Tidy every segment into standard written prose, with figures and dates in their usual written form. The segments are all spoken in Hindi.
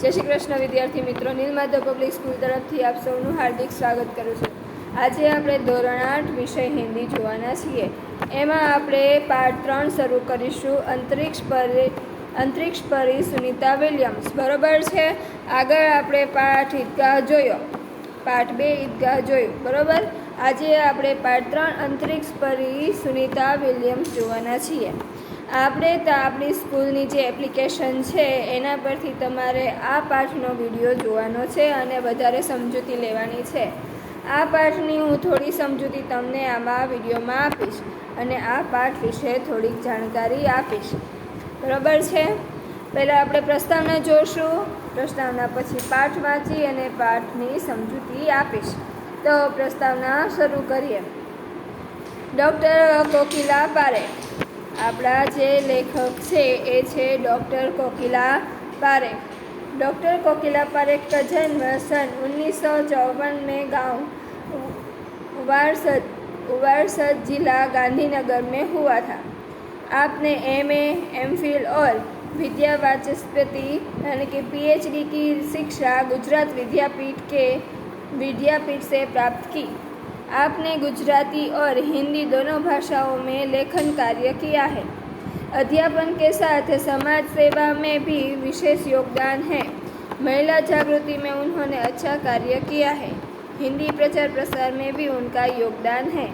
जय श्री कृष्ण विद्यार्थी मित्रों, નીલમાધવ પબ્લિક સ્કૂલ તરફથી આપ સૌનું હાર્દિક સ્વાગત કરું છું। આજે આપણે ધોરણ 8 વિષય હિન્દી જોવાના છીએ। એમાં આપણે પાઠ 3 શરૂ કરીશું, અંતરિક્ષ પરી સુનિતા વિલિયમ્સ। બરોબર છે। આગળ આપણે પાઠ ઈદગાહ જોયો, પાઠ 2 ઈદગાહ જોયું। બરોબર। આજે આપણે પાઠ 3 અંતરિક્ષ પરી સુનિતા વિલિયમ્સ જોવાના છીએ। આપણે આપણી સ્કૂલની જે એપ્લિકેશન છે એના પરથી તમારે આ પાઠનો વિડીયો જોવાનો છે અને વધારે સમજૂતી લેવાની છે। આ પાઠની હું થોડી સમજૂતી તમને આમાં વિડીયોમાં આપીશ અને આ પાઠ વિશે થોડીક જાણકારી આપીશ। બરાબર છે। પહેલાં આપણે પ્રસ્તાવના જોઈશું, પ્રસ્તાવના પછી પાઠ વાંચી અને પાઠની સમજૂતી આપીશ। તો પ્રસ્તાવના શરૂ કરીએ। ડૉક્ટર કોકિલા પારેખ। આપણા જે લેખક છે એ છે ડૉક્ટર કોકિલા पारेख। डॉक्टर कोकिला पारेख का जन्म सन 1954 में गांव उवारसद जिला गांधीनगर में हुआ था। आपने MA, MPhil और विद्यावाचस्पति यानी कि PhD की शिक्षा गुजरात विद्यापीठ से प्राप्त की। आपने गुजराती और हिंदी दोनों भाषाओं में लेखन कार्य किया है। अध्यापन के साथ समाज सेवा में भी विशेष योगदान है। महिला जागृति में उन्होंने अच्छा कार्य किया है। हिंदी प्रचार प्रसार में भी उनका योगदान है।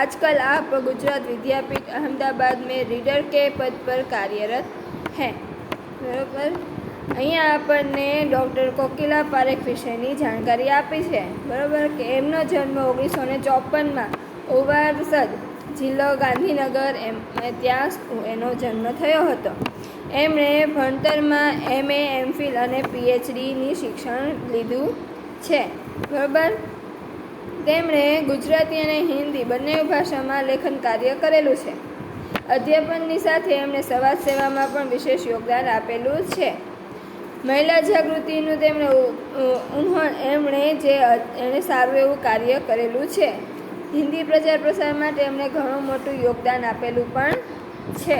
आजकल आप गुजरात विद्यापीठ अहमदाबाद में रीडर के पद पर कार्यरत हैं। बराबर। અહીંયા આપણને ડૉક્ટર કોકિલા પારેખ વિશેની જાણકારી આપી છે। બરાબર કે એમનો જન્મ 1954માં ઉવારસદ જિલ્લો ગાંધીનગર ત્યાં એનો જન્મ થયો હતો। એમણે ભણતરમાં MA, MPhil અને PhDની શિક્ષણ લીધું છે। બરાબર। તેમણે ગુજરાતી અને હિન્દી બંને ભાષામાં લેખન કાર્ય કરેલું છે। અધ્યાપનની સાથે એમણે સમાજ સેવામાં પણ વિશેષ યોગદાન આપેલું છે। મહિલા જાગૃતિનું એમણે સારું એવું કાર્ય કરેલું છે। હિન્દી પ્રચાર પ્રસાર માટે એમણે ઘણું મોટું યોગદાન આપેલું પણ છે।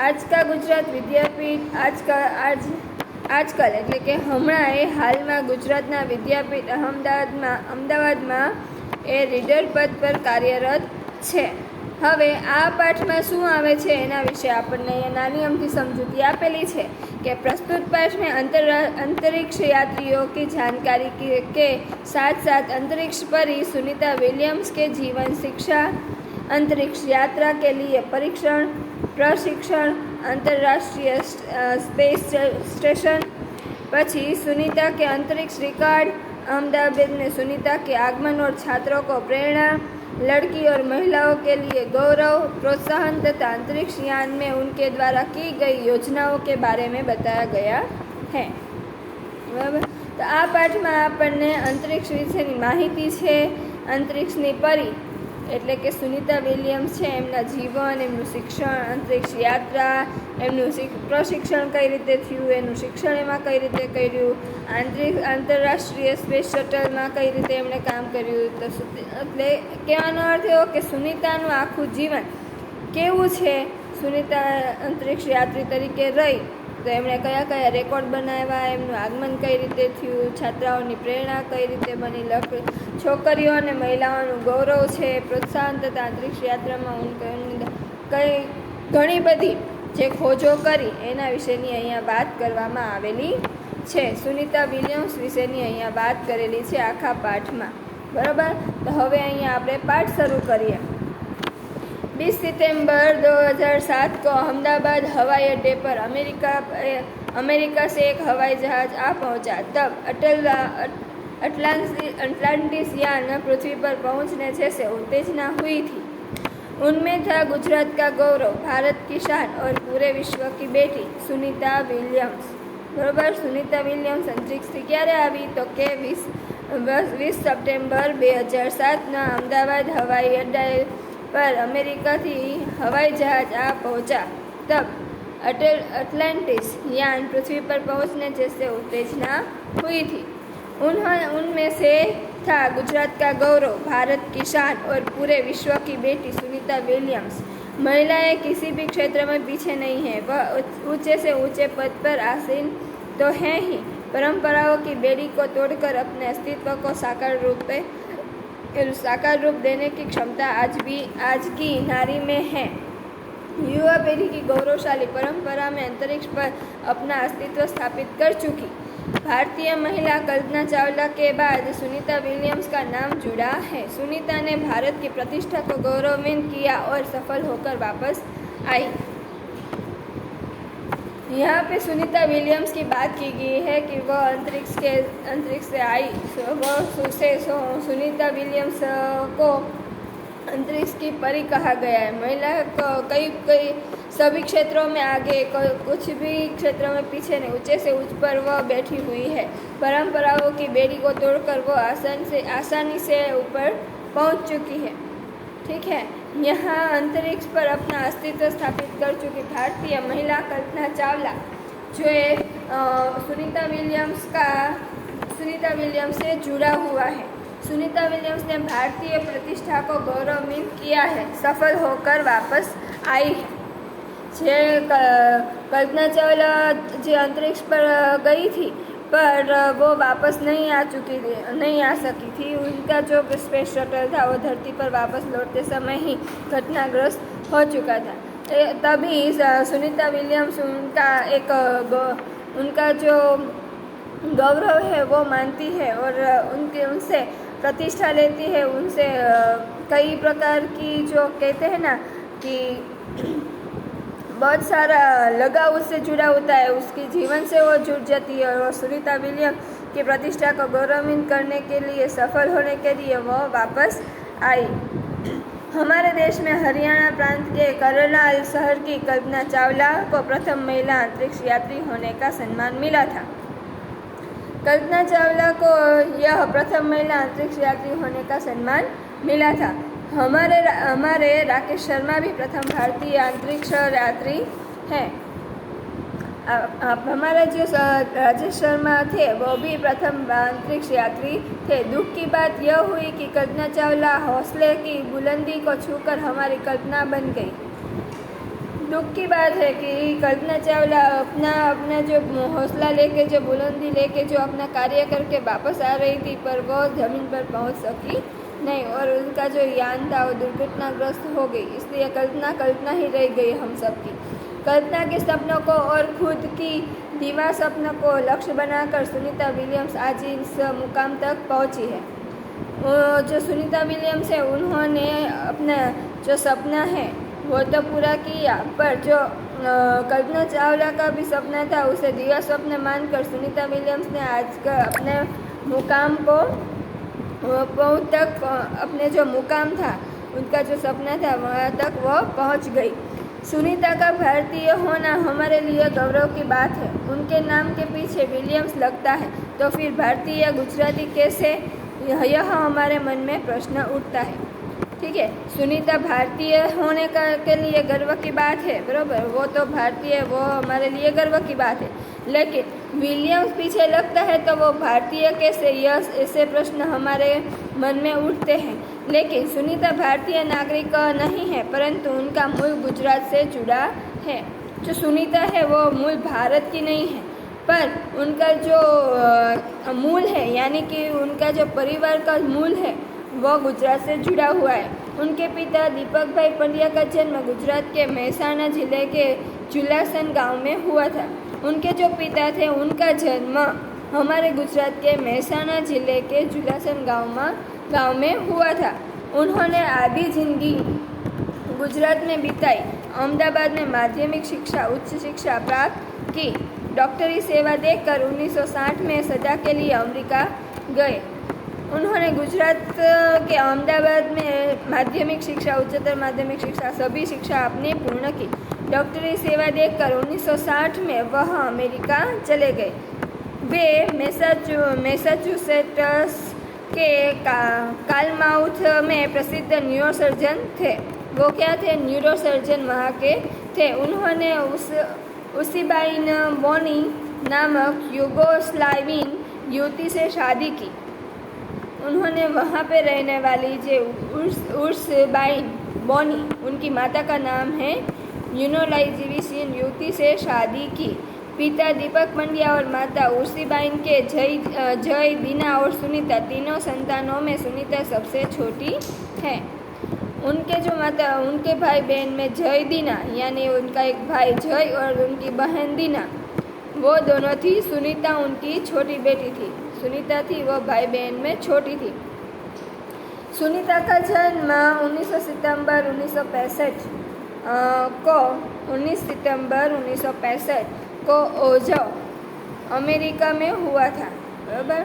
આજકા ગુજરાત વિદ્યાપીઠ આજકાલ એટલે કે હમણાં એ હાલમાં ગુજરાતના વિદ્યાપીઠ અમદાવાદમાં એ રીડર પદ પર કાર્યરત છે। હવે આ પાઠમાં શું આવે છે એના વિશે આપણને નાની અમથી સમજૂતી આપેલી છે कि प्रस्तुत पाठ में अंतरिक्ष यात्रियों की जानकारी के साथ साथ अंतरिक्ष परी सुनीता विलियम्स के जीवन, शिक्षा, अंतरिक्ष यात्रा के लिए प्रशिक्षण, अंतर्राष्ट्रीय स्पेस स्टेशन, पछी सुनीता के अंतरिक्ष रिकॉर्ड, अहमदाबाद में सुनीता के आगमन और छात्रों को प्रेरणा, लड़की और महिलाओं के लिए गौरव, प्रोत्साहन तथा अंतरिक्ष यान में उनके द्वारा की गई योजनाओं के बारे में बताया गया है। बराबर। तो आ पाठ में आपने अंतरिक्ष विशेनी माहिती है। अंतरिक्षनी परी એટલે કે સુનિતા વિલિયમ્સ છે, એમના જીવન, એમનું શિક્ષણ, અંતરિક્ષ યાત્રા, એમનું પ્રશિક્ષણ કઈ રીતે થયું, એનું શિક્ષણ એમાં કઈ રીતે કર્યું, આંતરરાષ્ટ્રીય સ્પેસ શટલમાં કઈ રીતે એમણે કામ કર્યું। તો એટલે કહેવાનો અર્થ એવો કે સુનિતાનું આખું જીવન કેવું છે, સુનિતા અંતરિક્ષ યાત્રી તરીકે રહી તો એમણે કયા કયા રેકોર્ડ બનાવ્યા, એમનું આગમન કઈ રીતે થયું, છાત્રાઓની પ્રેરણા કઈ રીતે બની, છોકરીઓ અને મહિલાઓનું ગૌરવ છે, પ્રોત્સાહન તથા અંતરિક્ષ યાત્રામાં કઈ ઘણી બધી જે ખોજો કરી એના વિશેની અહીંયા વાત કરવામાં આવેલી છે। સુનિતા વિલિયમ્સ વિશેની અહીંયા વાત કરેલી છે આખા પાઠમાં। બરાબર। તો હવે અહીંયા આપણે પાઠ શરૂ કરીએ। 20 सितंबर 2007 को अहमदाबाद हवाई अड्डे पर अमेरिका से एक हवाई जहाज आ पहुंचा। तब अटलांटिस यान पृथ्वी पर पहुंचने जैसे उत्तेजना हुई थी। उनमें था गुजरात का गौरव, भारत की शान और पूरे विश्व की बेटी सुनीता विलियम्स। बराबर। सुनीता विलियम्स अंतरिक्ष थी क्यारे आवी तो के 20 सप्टेम्बर 2007 अहमदाबाद हवाई अड्डा पर अमेरिका थी हवाई जहाज आ पहुंचा। तब अटलांटिस यान पृथ्वी पर पहुंचने जैसे उत्तेजना हुई थी। उनमें से था गुजरात का गौरव, भारत की शान और पूरे विश्व की बेटी सुनीता विलियम्स। महिलाएं किसी भी क्षेत्र में पीछे नहीं हैं। वह ऊंचे से ऊंचे पद पर आसीन तो हैं ही। परंपराओं की बेड़ी को तोड़कर अपने अस्तित्व को साकार रूप देने की क्षमता आज की नारी में है। युवा पीढ़ी की गौरवशाली परंपरा में अंतरिक्ष पर अपना अस्तित्व स्थापित कर चुकी भारतीय महिला कल्पना चावला के बाद सुनीता विलियम्स का नाम जुड़ा है। सुनीता ने भारत की प्रतिष्ठा को गौरवान्वित किया और सफल होकर वापस आई। यहाँ पे सुनीता विलियम्स की बात की गई है कि वह अंतरिक्ष से आई। सुनीता विलियम्स को अंतरिक्ष की परी कहा गया है। महिला को कई सभी क्षेत्रों में आगे, कुछ भी क्षेत्रों में पीछे नहीं, ऊंचे से ऊंच पर वह बैठी हुई है। परंपराओं की बेड़ी को तोड़कर वह आसानी से ऊपर पहुंच चुकी है। ठीक है, यहाँ अंतरिक्ष पर अपना अस्तित्व स्थापित कर चुकी भारतीय महिला कल्पना चावला जो सुनीता विलियम्स से जुड़ा हुआ है। सुनीता विलियम्स ने भारतीय प्रतिष्ठा को गौरवान्वित किया है, सफल होकर वापस आई है। कल्पना चावला जो अंतरिक्ष पर गई थी पर वो वापस नहीं आ सकी थी। उनका जो स्पेस शटल था वो धरती पर वापस लौटते समय ही घटनाग्रस्त हो चुका था। तभी सुनीता विलियम्स उनका जो गौरव है वो मानती है और उनसे प्रतिष्ठा लेती है। उनसे कई प्रकार की जो कहते हैं ना कि बहुत सारा लगाव उससे जुड़ा होता है, उसके जीवन से वो जुड़ जाती है और सुनीता विलियम्स की प्रतिष्ठा को गौरवान्वित करने के लिए, सफल होने के लिए वह वापस आई। हमारे देश में हरियाणा प्रांत के करनाल शहर की कल्पना चावला को प्रथम महिला अंतरिक्ष यात्री होने का सम्मान मिला था। कल्पना चावला को यह प्रथम महिला अंतरिक्ष यात्री होने का सम्मान मिला था। हमारे राकेश शर्मा भी प्रथम भारतीय अंतरिक्ष यात्री हैं। हमारे जो राजेश शर्मा थे वो भी प्रथम अंतरिक्ष यात्री थे। दुख की बात यह हुई कि कल्पना चावला हौसले की बुलंदी को छूकर हमारी कल्पना बन गई। दुख की बात है कि कल्पना चावला अपना जो हौसला लेके, जो बुलंदी लेके, जो अपना कार्य करके वापस आ रही थी पर वो ज़मीन पर पहुंच सकी नहीं और उनका जो यान था वो दुर्घटनाग्रस्त हो गई। इसलिए कल्पना ही रह गई हम सबकी। कल्पना के सपनों को और खुद की दीवार सपनों को लक्ष्य बनाकर सुनीता विलियम्स आज इस मुकाम तक पहुंची है। जो सुनीता विलियम्स है उन्होंने अपना जो सपना है वो तो पूरा किया, पर जो कल्पना चावला का भी सपना था उसे दिया स्वप्न मानकर सुनीता विलियम्स ने आज का अपने मुकाम को तक, अपने जो मुकाम था, उनका जो सपना था वहाँ तक वो पहुँच गई। सुनीता का भारतीय होना हमारे लिए गौरव की बात है। उनके नाम के पीछे विलियम्स लगता है तो फिर भारतीय गुजराती कैसे, यह हमारे मन में प्रश्न उठता है। ठीक है, सुनीता भारतीय होने के लिए गर्व की बात है, बराबर, वो तो भारतीय, वो हमारे लिए गर्व की बात है। लेकिन विलियम्स पीछे लगता है तो वो भारतीय कैसे, यह ऐसे प्रश्न हमारे मन में उठते हैं। लेकिन सुनीता भारतीय नागरिक नहीं है परंतु उनका मूल गुजरात से जुड़ा है। जो सुनीता है वो मूल भारत की नहीं है पर उनका जो मूल है, यानी कि उनका जो परिवार का मूल है वो गुजरात से जुड़ा हुआ है। उनके पिता दीपक भाई पंड्या का जन्म गुजरात के महसाणा जिले के जुलासन गांव में हुआ था। उनके जो पिता थे उनका जन्म हमारे गुजरात के महसाणा जिले के जुलासन गांव में हुआ था। उन्होंने आधी जिंदगी गुजरात में बिताई। अहमदाबाद में माध्यमिक शिक्षा, उच्च शिक्षा प्राप्त की। डॉक्टरी सेवा देकर 1960 में सदा के लिए अमेरिका गए। उन्होंने गुजरात के अहमदाबाद में माध्यमिक शिक्षा, उच्चतर माध्यमिक शिक्षा, सभी शिक्षा अपनी पूर्ण की। डॉक्टरी सेवा देकर 1960 में वह अमेरिका चले गए। वे मैसाचुसेट्स के कालमाउथ में प्रसिद्ध न्यूरोसर्जन थे। वो क्या थे? न्यूरोसर्जन वहाँ के थे। उन्होंने उसीबाइन बोनी नामक युगोस्लावियन युवती से शादी की। उन्होंने वहाँ पे रहने वाली जो उर्सबाइन बोनी, उनकी माता का नाम है, यूनोलाइजिविशियन युवती से शादी की। पिता दीपक पंड्या और माता उर्सीबाइन के जय, दीना और सुनीता तीनों संतानों में सुनीता सबसे छोटी है। उनके भाई बहन में जय, दीना यानी उनका एक भाई जय और उनकी बहन दीना, वो दोनों थी। सुनीता उनकी छोटी बेटी थी। सुनीता थी वो भाई बहन में छोटी थी। सुनीता का जन्म 19 सितंबर 1965 को ओजो, अमेरिका में हुआ था। बराबर।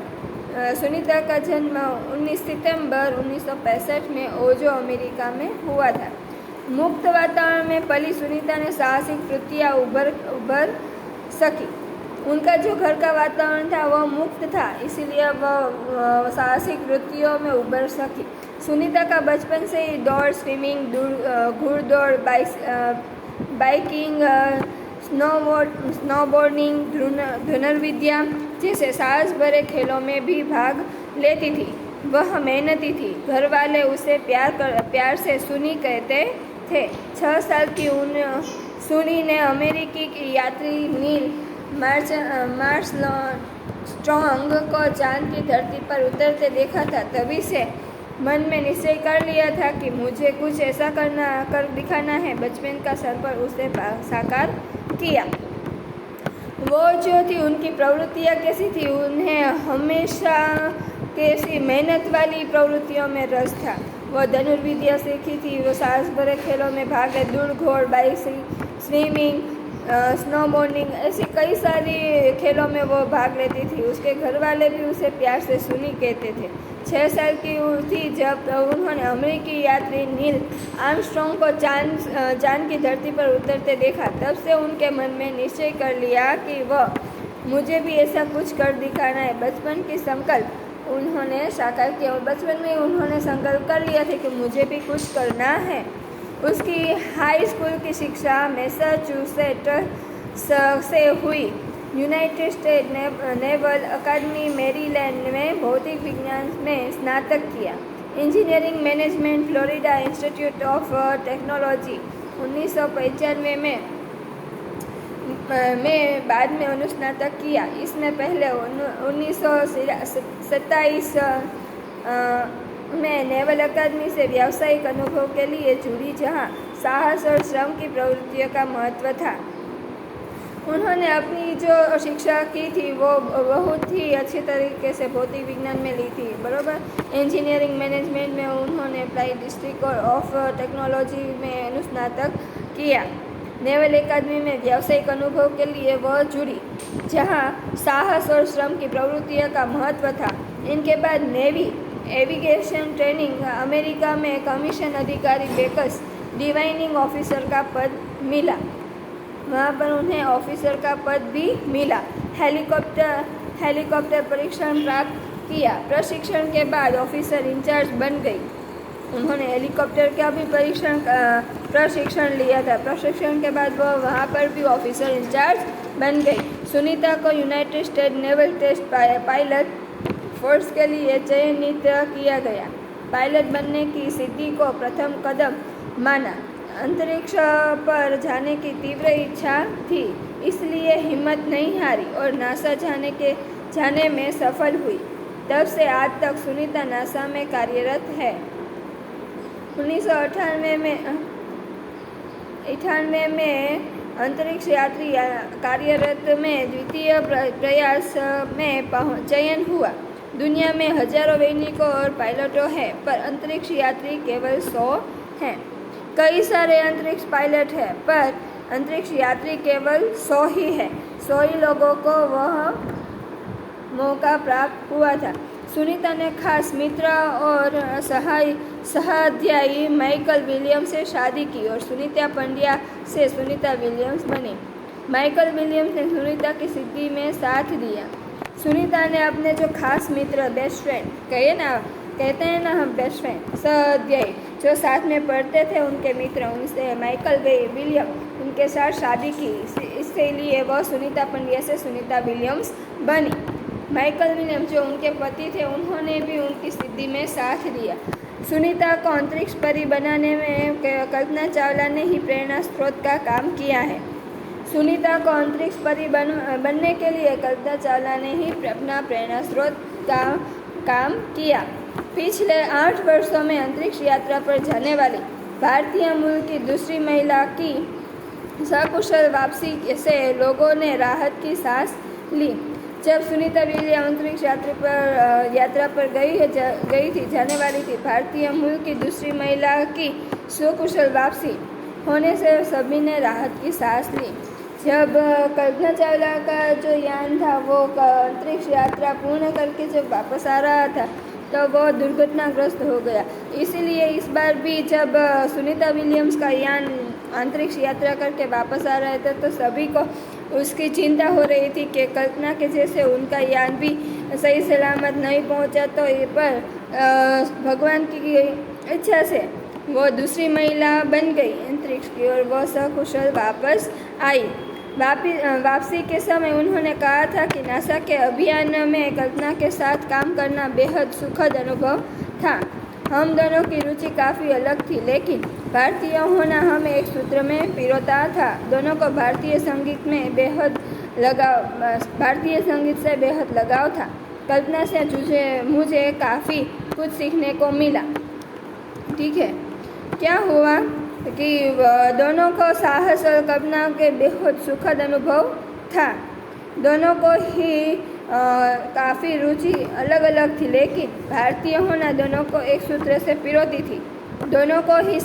सुनीता का जन्म 19 सितंबर 1965 में ओजो, अमेरिका में हुआ था। मुक्त वातावरण में पली सुनीता ने साहसिक कृतियाँ उभर सकी। उनका जो घर का वातावरण था वह मुक्त था, इसीलिए वह साहसिक वृत्तियों में उभर सकी। सुनीता का बचपन से ही दौड़, स्विमिंग, घुड़दौड़, बाइकिंग, स्नोबोर्डिंग, धनुर्विद्या जैसे साहस भरे खेलों में भी भाग लेती थी। वह मेहनती थी। घर वाले उसे प्यार से सुनी कहते थे। 6 साल की सुनी ने अमेरिकी यात्री नील आर्मस्ट्रॉन्ग को चांद की धरती पर उतरते देखा था। तभी से मन में निश्चय कर लिया था कि मुझे कुछ ऐसा कर दिखाना है। बचपन का सपना उसे साकार किया। वो जो थी, उनकी प्रवृत्तियाँ कैसी थी? उन्हें हमेशा कैसी मेहनत वाली प्रवृत्तियों में रस था। वो धनुर्विद्या सीखी थी। वो साहस भरे खेलों में भाग ले, दूर घोड़, बाइक, स्विमिंग, स्नोबोर्डिंग, ऐसी कई सारी खेलों में वो भाग लेती थी। उसके घर वाले भी उसे प्यार से सुनी कहते थे। 6 साल की थी जब उन्होंने अमेरिकी यात्री नील आर्मस्ट्रॉन्ग को चांद की धरती पर उतरते देखा। तब से उनके मन में निश्चय कर लिया कि वह मुझे भी ऐसा कुछ कर दिखाना है। बचपन की संकल्प उन्होंने साकार किया। बचपन में उन्होंने संकल्प कर लिया था कि मुझे भी कुछ करना है। उसकी हाई स्कूल की शिक्षा मैसाचुसेट्स से हुई। यूनाइटेड स्टेट नेवल अकादमी मैरीलैंड में भौतिक विज्ञान में स्नातक किया। Engineering management Florida institute of technology 1995 में बाद में अनुस्नातक किया। इसमें पहले 1927 में नेवल अकादमी से व्यावसायिक अनुभव के लिए जुड़ी, जहां साहस और श्रम की प्रवृत्तियों का महत्व था। उन्होंने अपनी जो शिक्षा की थी वो बहुत ही अच्छी तरीके से भौतिक विज्ञान में ली थी। बराबर। इंजीनियरिंग मैनेजमेंट में उन्होंने अप्लाइड डिस्ट्रिक्ट ऑफ टेक्नोलॉजी में अनुस्नातक किया। नेवल अकादमी में व्यावसायिक अनुभव के लिए वह जुड़ी, जहां साहस और श्रम की प्रवृत्तियों का महत्व था। इनके बाद नेवी एविगेशन ट्रेनिंग, अमेरिका में कमीशन अधिकारी बेकस डिवाइनिंग ऑफिसर का पद मिला। वहाँ पर उन्हें ऑफिसर का पद भी मिला। हेलीकॉप्टर परीक्षण प्राप्त किया। प्रशिक्षण के बाद ऑफिसर इंचार्ज बन गई। उन्होंने हेलीकॉप्टर का भी प्रशिक्षण लिया था। प्रशिक्षण के बाद वह वहाँ पर भी ऑफिसर इंचार्ज बन गई। सुनीता को United State naval test pilot force के लिए चयनित किया गया। पायलट बनने की सिद्धि को प्रथम कदम माना। अंतरिक्ष पर जाने की तीव्र इच्छा थी, इसलिए हिम्मत नहीं हारी और नासा जाने में सफल हुई। तब से आज तक सुनीता नासा में कार्यरत है। 1998 में अंतरिक्ष यात्री कार्यरत में द्वितीय प्रयास में चयन हुआ। दुनिया में हजारों वैज्ञानिकों और पायलटों हैं, पर अंतरिक्ष यात्री केवल 100 हैं। कई सारे अंतरिक्ष पायलट हैं, पर अंतरिक्ष यात्री केवल 100 ही है। 100 ही लोगों को वह मौका प्राप्त हुआ था। सुनीता ने खास मित्र और सहाध्यायी माइकल विलियम्स से शादी की और सुनीता पंड्या से सुनीता विलियम्स बनी। माइकल विलियम्स ने सुनीता की सिद्धि में साथ दिया। सुनीता ने अपने जो खास मित्र, बेस्ट फ्रेंड कहते हैं ना हम बेस्ट फ्रेंड, सहाध्यायी जो साथ में पढ़ते थे, उनके मित्र, उनसे माइकल विलियम, उनके साथ शादी की। इसलिए वह सुनीता पंड्या से सुनीता विलियम्स बनी। माइकल विलियम्स जो उनके पति थे, उन्होंने भी उनकी सिद्धि में साथ दिया। सुनीता को अंतरिक्ष परी बनाने में कल्पना चावला ने ही प्रेरणा स्रोत का काम किया है। सुनीता को अंतरिक्ष परी बनने के लिए कल्पना चावला ने ही अपना प्रेरणा स्रोत का काम किया। पिछले 8 वर्षों में अंतरिक्ष यात्रा पर जाने वाली भारतीय मूल की दूसरी महिला की सकुशल वापसी से लोगों ने राहत की सांस ली। जब सुनीता विलियम अंतरिक्ष यात्रा पर गई थी जाने वाली थी, भारतीय मूल की दूसरी महिला की सकुशल वापसी होने से सभी ने राहत की सांस ली। जब कल्पना चावला का जो यान था वो अंतरिक्ष यात्रा पूर्ण करके जब वापस आ रहा था तो वो दुर्घटनाग्रस्त हो गया। इसीलिए इस बार भी जब सुनीता विलियम्स का यान अंतरिक्ष यात्रा करके वापस आ रहे थे तो सभी को उसकी चिंता हो रही थी कि कल्पना के जैसे उनका यान भी सही सलामत नहीं पहुंचा, तो पर भगवान की इच्छा से वो दूसरी महिला बन गई अंतरिक्ष की और वो सकुशल वापस आई। वापसी के समय उन्होंने कहा था कि नासा के अभियान में कल्पना के साथ काम करना बेहद सुखद अनुभव था। हम दोनों की रुचि काफ़ी अलग थी, लेकिन भारतीय होना हमें एक सूत्र में पिरोता था। दोनों को भारतीय संगीत से बेहद लगाव था। कल्पना से मुझे काफ़ी कुछ सीखने को मिला। ठीक है, क्या हुआ कि दोनों को साहस और कल्पना के बेहद सुखद अनुभव था। दोनों को ही काफ़ी रुचि अलग अलग थी, लेकिन भारतीय होना दोनों को एक सूत्र से पिरोती थी। दोनों को ही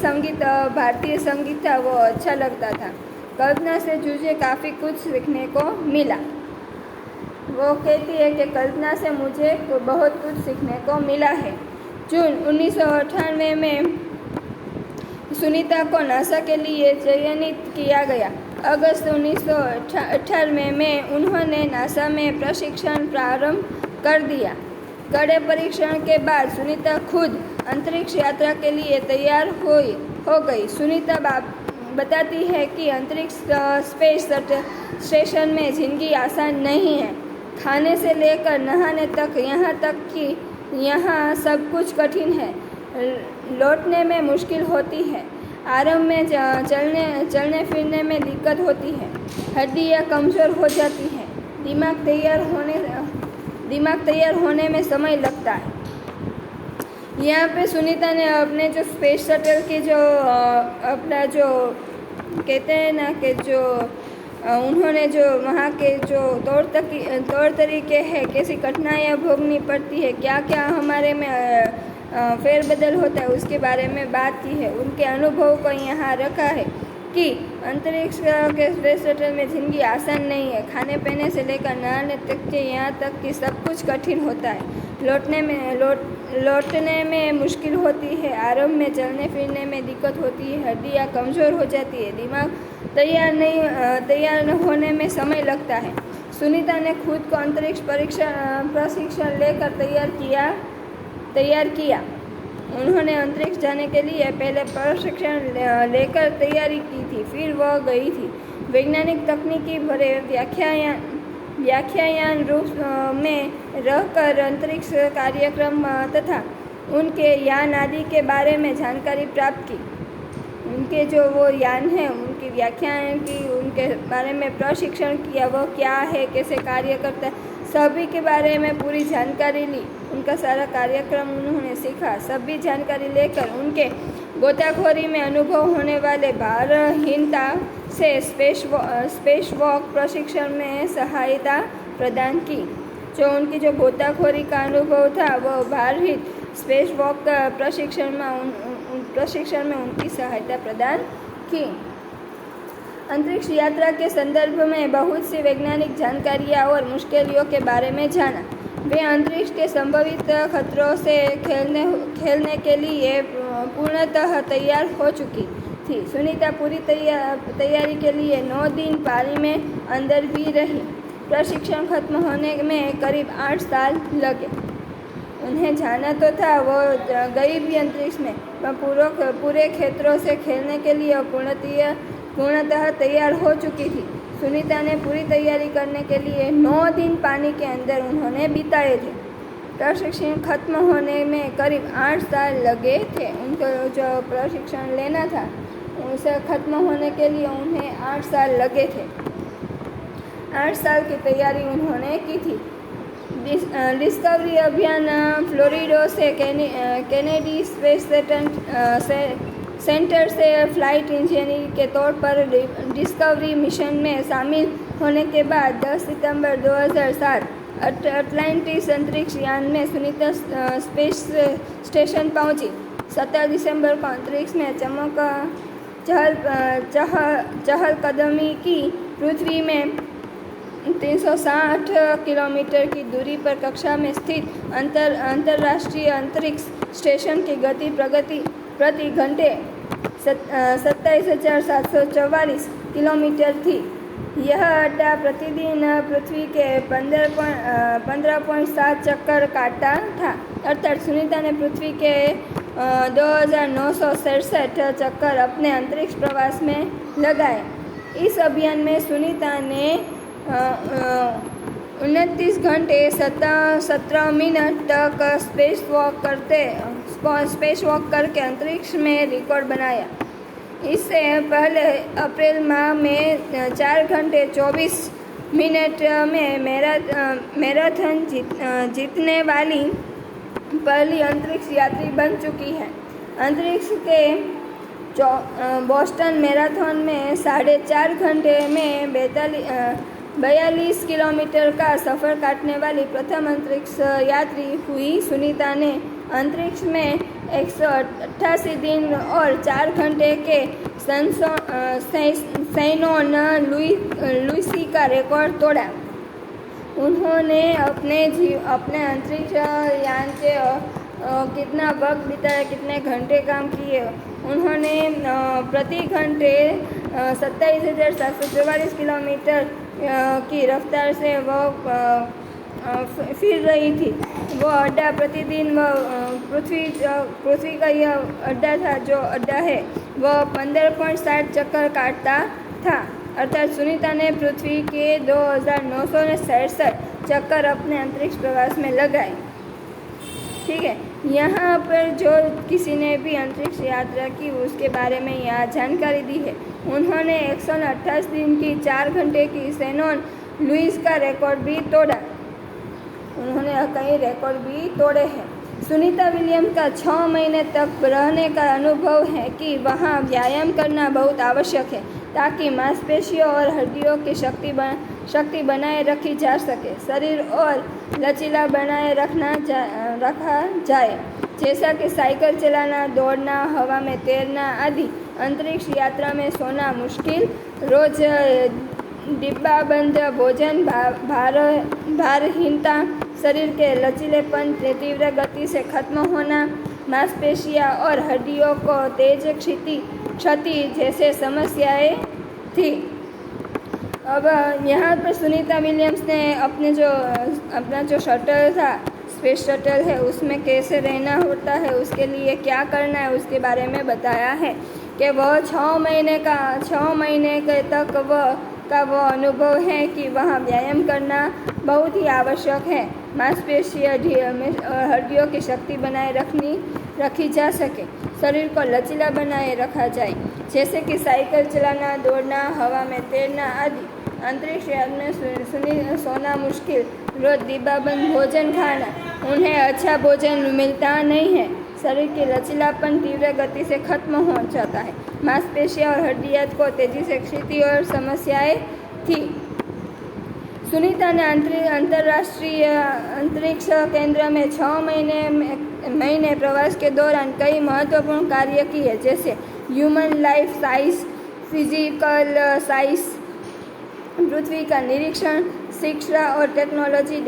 भारतीय संगीत था वो अच्छा लगता था। कल्पना से मुझे काफ़ी कुछ सीखने को मिला। वो कहती है कि कल्पना से मुझे बहुत कुछ सीखने को मिला है। जून 1998 में सुनीता को नासा के लिए चयनित किया गया। अगस्त 1998 में उन्होंने नासा में प्रशिक्षण प्रारंभ कर दिया। कड़े परीक्षण के बाद सुनीता खुद अंतरिक्ष यात्रा के लिए तैयार हो गई। सुनीता बताती है कि अंतरिक्ष स्पेस स्टेशन में जिंदगी आसान नहीं है। खाने से लेकर नहाने तक, यहाँ तक कि यहाँ सब कुछ कठिन है। लौटने में मुश्किल होती है। आरंभ में चलने फिरने में दिक्कत होती है। हड्डियाँ कमज़ोर हो जाती हैं। दिमाग तैयार होने में समय लगता है। यहाँ पे सुनीता ने अपने जो स्पेस शटल की जो अपना जो कहते हैं ना कि जो उन्होंने जो वहाँ के जो तौर तरीके हैं, कैसी कठिनाइयाँ भोगनी पड़ती है, क्या क्या हमारे में फेरबदल होता है, उसके बारे में बात की है। उनके अनुभव को यहाँ रखा है कि अंतरिक्ष के स्पेस शटल में ज़िंदगी आसान नहीं है। खाने पीने से लेकर नहाने तक के यहाँ तक कि सब कुछ कठिन होता है। लौटने में मुश्किल होती है। आरंभ में चलने फिरने में दिक्कत होती है। हड्डियाँ कमज़ोर हो जाती है। दिमाग तैयार न होने में समय लगता है। सुनीता ने खुद को अंतरिक्ष प्रशिक्षण लेकर तैयार किया। उन्होंने अंतरिक्ष जाने के लिए पहले प्रशिक्षण लेकर तैयारी की थी, फिर वह गई थी। वैज्ञानिक तकनीकी भरे व्याख्यान रूप में रहकर अंतरिक्ष कार्यक्रम तथा उनके यान आदि के बारे में जानकारी प्राप्त की। उनके जो वो यान हैं उनकी व्याख्यान की, उनके बारे में प्रशिक्षण किया, वो क्या है, कैसे कार्य करता है, सभी के बारे में पूरी जानकारी ली। उनका सारा कार्यक्रम उन्होंने सीखा। सभी जानकारी लेकर उनके गोताखोरी में अनुभव होने वाले भारहीनता से स्पेस वॉक प्रशिक्षण में सहायता प्रदान की। जो उनकी जो गोताखोरी का अनुभव था वो भारहीन स्पेस वॉक का प्रशिक्षण में उनकी सहायता प्रदान की। अंतरिक्ष यात्रा के संदर्भ में बहुत सी वैज्ञानिक जानकारियाँ और मुश्किलों के बारे में जाना। वे अंतरिक्ष के संभावित खतरों से खेलने के लिए पूर्णतः तैयार हो चुकी थी। सुनीता पूरी तैयारी के लिए 9 दिन पानी में अंदर भी रही। प्रशिक्षण खत्म होने में करीब 8 साल लगे। उन्हें जाना तो था, वो गई भी अंतरिक्ष में, पर पूरे क्षेत्रों से खेलने के लिए पूर्णतः तैयार हो चुकी थी। सुनीता ने पूरी तैयारी करने के लिए 9 दिन पानी के अंदर उन्होंने बिताए थे। प्रशिक्षण खत्म होने में करीब 8 साल लगे थे। उनको जो प्रशिक्षण लेना था उसे खत्म होने के लिए उन्हें 8 साल लगे थे। 8 साल की तैयारी उन्होंने की थी। डिस्कवरी अभियान फ्लोरिडा से कैनेडी स्पेस सेंटर से फ्लाइट इंजीनियर के तौर पर डिस्कवरी मिशन में शामिल होने के बाद 10 सितंबर 2007 अटलांटिस अंतरिक्ष यान में सुनीता स्पेस स्टेशन पहुंची। 17 दिसंबर को अंतरिक्ष में चहलकदमी की। पृथ्वी में 360 किलोमीटर की दूरी पर कक्षा में स्थित अंतर्राष्ट्रीय अंतरिक्ष स्टेशन की गति प्रति घंटे 27,744 किलोमीटर थी। यह अड्डा प्रतिदिन पृथ्वी के 15.7 चक्कर काटता था, अर्थात सुनीता ने पृथ्वी के 2,967 चक्कर अपने अंतरिक्ष प्रवास में लगाए। इस अभियान में सुनीता ने 29 घंटे 17 मिनट तक स्पेस वॉक करके अंतरिक्ष में रिकॉर्ड बनाया। इससे पहले अप्रैल माह में 4 घंटे 24 मिनट में मैराथन जीतने वाली पहली अंतरिक्ष यात्री बन चुकी है। अंतरिक्ष के बोस्टन मैराथन में 4.5 घंटे में 42 किलोमीटर का सफ़र काटने वाली प्रथम अंतरिक्ष यात्री हुई। सुनीता ने अंतरिक्ष में 188 दिन और 4 घंटे के सैनोन लुइसी का रिकॉर्ड तोड़ा। उन्होंने अपने अंतरिक्ष यान के कितना वक्त बिताया, कितने घंटे काम किए। उन्होंने प्रति घंटे 27,744 किलोमीटर की रफ्तार से वो फिर रही थी। वो अड्डा प्रतिदिन पृथ्वी का यह अड्डा था, जो अड्डा है वह 15.7 चक्कर काटता था, अर्थात सुनीता ने पृथ्वी के 2,967 चक्कर अपने अंतरिक्ष प्रवास में लगाए। ठीक है, यहाँ पर जो किसी ने भी अंतरिक्ष यात्रा की उसके बारे में यहाँ जानकारी दी है। उन्होंने 128 दिन की 4 घंटे की सैनोन लुइस का रिकॉर्ड भी तोड़ा। उन्होंने कई रिकॉर्ड भी तोड़े हैं। सुनीता विलियम्स का 6 महीने तक रहने का अनुभव है कि वहाँ व्यायाम करना बहुत आवश्यक है ताकि मांसपेशियों और हड्डियों की शक्ति बनाए रखी जा सके, शरीर और लचीला बनाए रखा जाए, जैसा कि साइकिल चलाना, दौड़ना, हवा में तैरना आदि। अंतरिक्ष यात्रा में सोना मुश्किल, रोज डिब्बाबंद भोजन, भारहीनता, शरीर के लचीलेपन, तीव्र गति से खत्म होना, मांसपेशियाँ और हड्डियों को तेज क्षति जैसे समस्याएं थी। अब यहाँ पर सुनीता विलियम्स ने अपना जो शटल था, स्पेस शटल है, उसमें कैसे रहना होता है, उसके लिए क्या करना है, उसके बारे में बताया है कि वह 6 महीने के तक वो अनुभव है कि वहाँ व्यायाम करना बहुत ही आवश्यक है, मांसपेशियों हड्डियों की शक्ति बनाए रखी जा सके, शरीर को लचीला बनाए रखा जाए, जैसे कि साइकिल चलाना, दौड़ना, हवा में तैरना आदि। अंतरिक्ष यान में सोना मुश्किल, रोज डिब्बाबंद भोजन खाना, उन्हें अच्छा भोजन मिलता नहीं है, शरीर की लचीलापन तीव्र गति से खत्म हो जाता है, मांसपेशियाँ और हड्डियाँ को तेजी से क्षति और समस्याएं थी। सुनीता ने अंतर्राष्ट्रीय अंतरिक्ष केंद्र में 6 महीने प्रवास के दौरान कई महत्वपूर्ण कार्य किए, जैसे human life science, physical science, पृथ्वी का निरीक्षण, शिक्षा और टेक्नोलॉजी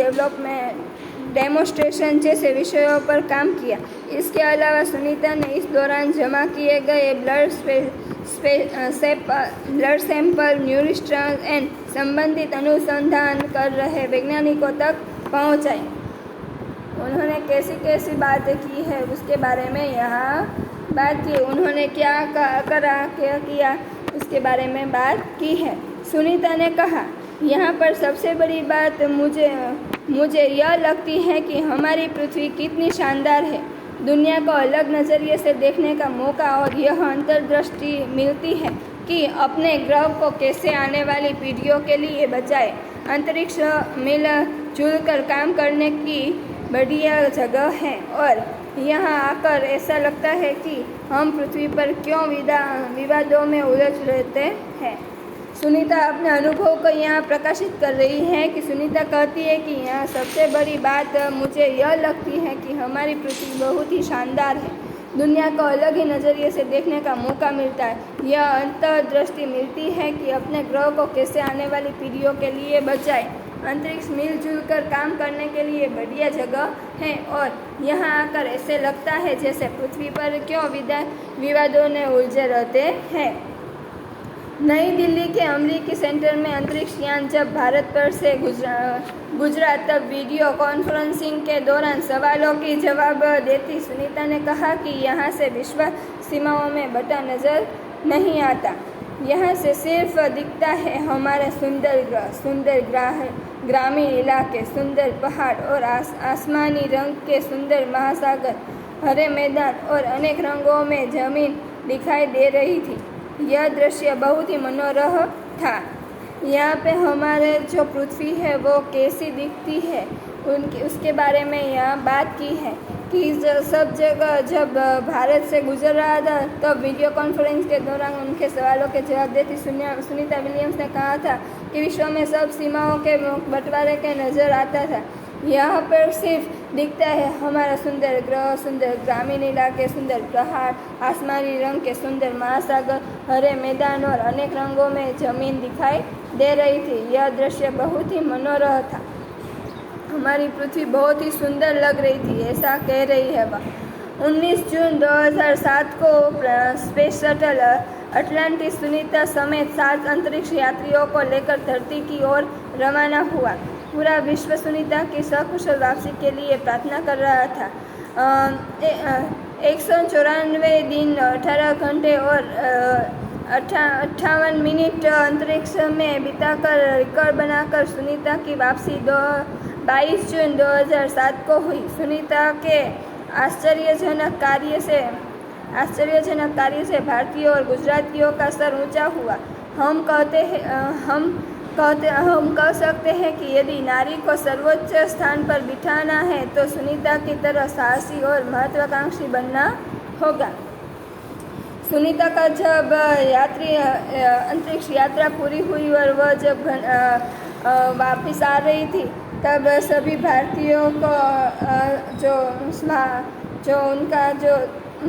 डेमोन्स्ट्रेशन जैसे विषयों पर काम किया। इसके अलावा सुनीता ने इस दौरान जमा किए गए ब्लड सैंपल न्यूरिस्टल एंड संबंधित अनुसंधान कर रहे वैज्ञानिकों तक पहुंचाए। उन्होंने कैसी बातें की है उसके बारे में यहाँ बात की। उन्होंने क्या किया उसके बारे में बात की है। सुनीता ने कहा, यहाँ पर सबसे बड़ी बात मुझे यह लगती है कि हमारी पृथ्वी कितनी शानदार है। दुनिया को अलग नज़रिए से देखने का मौका और यह अंतर्दृष्टि मिलती है कि अपने ग्रह को कैसे आने वाली पीढ़ियों के लिए बचाए। अंतरिक्ष मिलजुल कर काम करने की बढ़िया जगह है और यहाँ आकर ऐसा लगता है कि हम पृथ्वी पर क्यों विवादों में उलझ रहते हैं। सुनीता अपने अनुभव को यहाँ प्रकाशित कर रही है कि सुनीता कहती है कि यहाँ सबसे बड़ी बात मुझे यह लगती है कि हमारी पृथ्वी बहुत ही शानदार है। दुनिया को अलग ही नज़रिए से देखने का मौका मिलता है। यह अंतर्दृष्टि मिलती है कि अपने ग्रह को कैसे आने वाली पीढ़ियों के लिए बचाए। अंतरिक्ष मिलजुल कर काम करने के लिए बढ़िया जगह है और यहाँ आकर ऐसे लगता है जैसे पृथ्वी पर क्यों विवादों में उलझे रहते हैं। नई दिल्ली के अमरीकी सेंटर में अंतरिक्ष यान जब भारत पर से गुजरा तब वीडियो कॉन्फ्रेंसिंग के दौरान सवालों की जवाब देती सुनीता ने कहा कि यहाँ से विश्व सीमाओं में बटा नजर नहीं आता। यहाँ से सिर्फ दिखता है हमारा सुंदर ग्रह, सुंदर ग्रामीण इलाके, सुंदर पहाड़ और आसमानी रंग के सुंदर महासागर, हरे मैदान और अनेक रंगों में जमीन दिखाई दे रही थी। यह दृश्य बहुत ही मनोरम था। यहाँ पे हमारे जो पृथ्वी है वो कैसी दिखती है उसके बारे में यहाँ बात की है कि सब जगह जब भारत से गुजर रहा था तब वीडियो कॉन्फ्रेंस के दौरान उनके सवालों के जवाब देती सुनीता विलियम्स ने कहा था कि विश्व में सब सीमाओं के बंटवारे के नज़र आता था। यहाँ पर सिर्फ दिखता है हमारा सुंदर ग्रह, सुंदर ग्रामीण इलाके, सुंदर पहाड़, आसमानी रंग के सुंदर महासागर, हरे मैदान और अनेक रंगों में जमीन दिखाई दे रही थी। यह दृश्य बहुत ही मनोरम था। हमारी पृथ्वी बहुत ही सुंदर लग रही थी, ऐसा कह रही है वह। 19 जून 2007 को स्पेस शटल अटलांटिस सुनीता समेत 7 अंतरिक्ष यात्रियों को लेकर धरती की ओर रवाना हुआ। पूरा विश्व सुनीता की सकुशल वापसी के लिए प्रार्थना कर रहा था। 194 दिन 18 घंटे और 58 मिनट अंतरिक्ष में बिताकर रिकॉर्ड बनाकर सुनीता की वापसी 22 जून 2007 को हुई। सुनीता के आश्चर्यजनक कार्य से भारतीयों और गुजरातियों का सर ऊंचा हुआ। हम कह सकते हैं कि यदि नारी को सर्वोच्च स्थान पर बिठाना है तो सुनीता की तरह साहसी और महत्वाकांक्षी बनना होगा। सुनीता का जब अंतरिक्ष यात्रा पूरी हुई और वह जब वापस आ रही थी तब सभी भारतीयों को जो उनका जो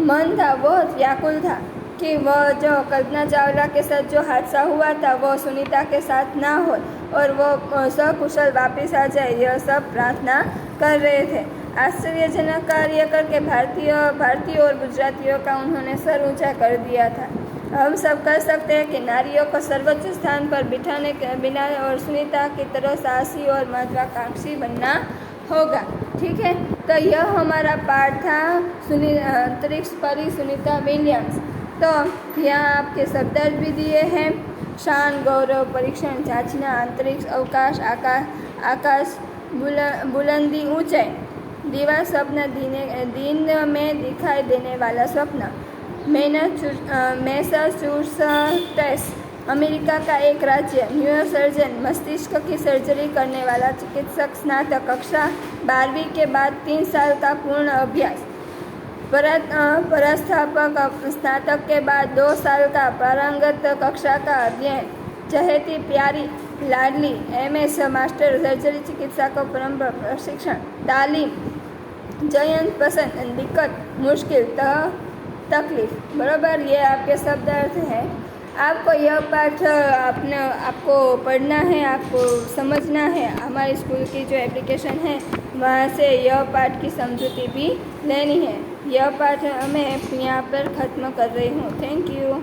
मन था वो व्याकुल था कि वह जो कल्पना चावला के साथ जो हादसा हुआ था वो सुनीता के साथ ना हो और वो सकुशल वापस आ जाए। यह सब प्रार्थना कर रहे थे। आश्चर्यजनक कार्य करके भारतीय और गुजरातियों का उन्होंने सर ऊंचा कर दिया था। हम सब कह सकते हैं कि नारियों को सर्वोच्च स्थान पर बिठाने के बिना और सुनीता की तरह साहसी और महत्वाकांक्षी बनना होगा। ठीक है, तो यह हमारा पाठ था अंतरिक्ष परी सुनीता विलियम्स। तो यहाँ आपके शब्दार्थ भी दिए हैं। शान, गौरव, परीक्षण, जांचना, अंतरिक्ष, अवकाश, आकाश, बुलंदी, ऊंचाई, दीवार, स्वप्न, दिन में दिखाई देने वाला स्वप्न। मैसाचुसेट्स अमेरिका का एक राज्य, न्यूरोसर्जन, मस्तिष्क की सर्जरी करने वाला चिकित्सक, स्नातक, कक्षा 12वीं के बाद 3 साल का पूर्ण अभ्यास, परास्थापक, स्नातक के बाद 2 साल का पारंगत कक्षा का अध्ययन, चहेती प्यारी लाडली, MS, मास्टर सर्जरी चिकित्सा को परंपरा प्रशिक्षण, तालीम, जयंत, पसंद, दिक्कत, मुश्किल, तकलीफ। बराबर, ये आपके शब्दार्थ है। आपको यह पाठ आपको पढ़ना है, आपको समझना है। हमारे स्कूल की जो एप्लीकेशन है वहाँ से यह पाठ की समझौती भी लेनी है। यह पाठ मैं यहाँ पर ख़त्म कर रही हूँ। Thank you.